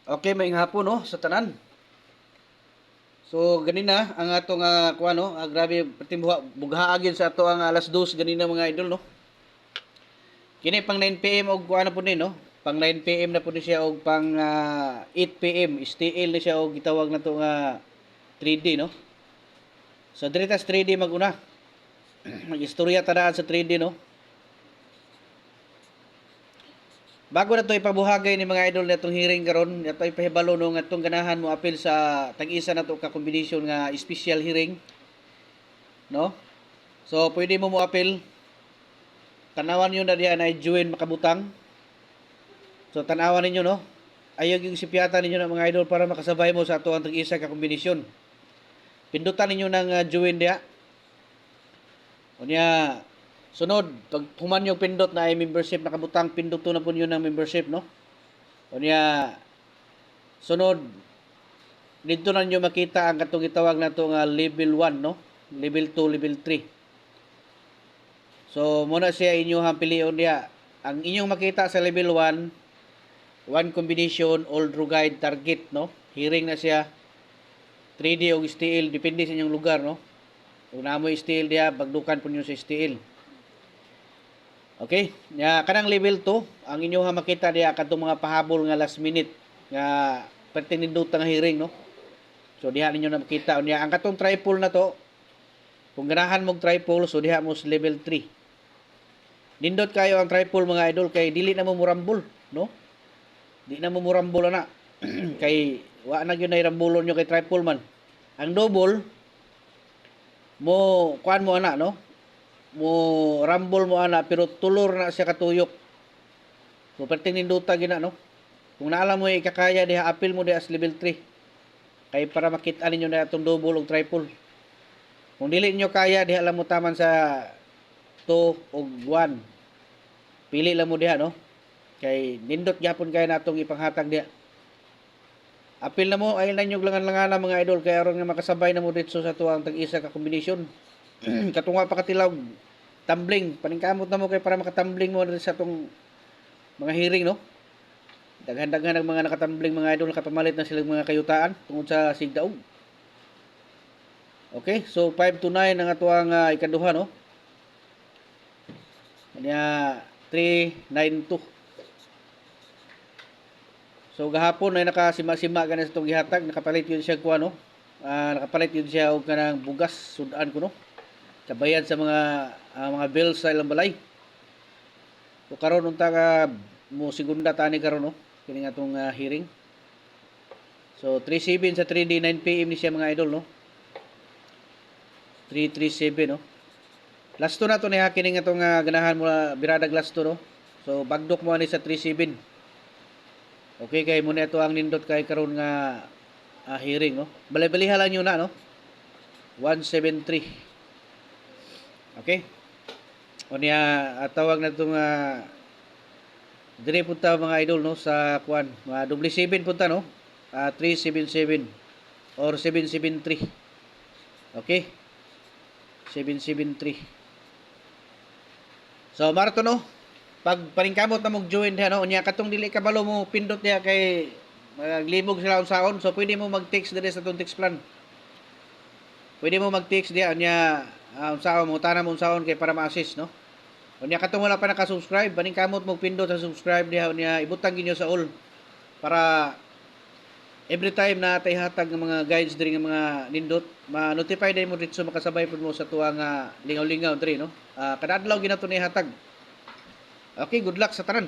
Okay, maayong hapon no sa tanan. So ganina ang atong kuha no, grabe patimbuha bughaagin sa ato ang alas 2 ganina mga idol no. Kini pang 9 PM og kuha na pud ni no. Pang 9 PM na pud ni siya og pang 8 PM STL na siya og gitawag nato nga 3D no. So diri tas 3D maguna. Magistorya ta sa 3D no. Bago na to ipabuhagay ni mga idol natong hearing karon, ato ipahibalo no nga atong ganahan mo apil sa tag-isa nato ka kombinasyon nga special hearing, no? So pwede mo apil tanawan niyo na diha na join makabutang. So tanawan ninyo no. Ayog yung sipyata ninyo na mga idol para makasabay mo sa ato ang tag-isa ka kombinasyon. Pindutan ninyo ng join diha. Unya sunod, pag human yung pindot na ay membership nakabutang, pinduto na po yun ng membership, no? Unya, sunod, dito na nyo makita ang katong itawag na ito nga level 1, no? Level 2, level 3. So, muna siya inyong pilion niya. Ang inyong makita sa level 1, one combination, all through guide, target, no? Hearing na siya, 3D o STL, depende sa inyong lugar, no? Kung naamoy STL diya, bagdukan po nyo sa STL. Okay? Ya kanang level 2, ang inyo makita diya kadtong mga pahabol nga last minute nga pertinindot nga hearing no. So diha ninyo na makita unya ang katong triple na to. Kung ganahan mong triple so diha mo sa level 3. Nindot kayo ang triple mga idol kay dili na mo murambol, no? Di na mo murambol na. Kay wa na gyud na irambulon nyo kay triple man. Ang double mo kuan mo ana no? Mo rumble mo ana pero tulor na siya katuyok. So pertininduta gina no. Kung naalam mo ikakaya diha apil mo diha sa level 3. Kay para makita ninyo na atong double ug triple. Kung dili niyo kaya diha lang mo taman sa 2 ug 1. Pili lang mo diha no. Kay nindot gyapon kay natong ipanghatag diha. Apil na mo ay nanyog langan-langan mga idol kay aron nga makasabay na mo dito sa tuwang tag-isa ka kombinasyon. Katunga pa katilaw tumbling paningkamot na mo kay para makatumbling mo sa tong mga hearing no. Daghan-daghan ang mga nakatumbling mga idol nakapamalit na silang mga kayutaan tungod sa sigdaog. Okay, so 5 to 9 ang atuang ikaduha no. Kanya 392. So gahapon ay nakasima-sima ganas itong gihatag, nakapalit yun siya kuha no. Nakapalit yun siya og kanang bugas sudan ko no. Kabayad sa mga bills sa ilang balay. So karon unta ka mo segunda tani karon no kini nga tong hearing. So 37 sa 3D 9 PM ni siya mga idol no. 337 no. Last to na to ni kini nga tong ganahan mo biradag last to no. So bagdok mo ani sa 37. Okay kay mo ito ang nindot kay karon nga hearing no. Balay-balihalan niyo na no. 173. Okay? O niya tawag na itong dire punta mga idol no sa kuan mga double 7 punta no 377 or 773. Okay? 773. So marto no pag paningkamot na mong join diha no unya katong dili kabalo mo pindot diha kay maglimog sila unsaon so pwede mo mag-text dire sa tong text plan. Pwede mo mag-text diha unya unsaon mo tanan mo unsaon kay para ma-assist no. Unya katong wala pa naka-subscribe baning kamot mo pindot sa subscribe diha unya ibutang ginyo sa all para every time na tay hatag ng mga guides diri nga mga nindot ma-notify din mo dito makasabay pud mo sa tuwang lingaw-lingaw diri no. Kada adlaw ginato ni hatag. Okay, good luck sa tanan.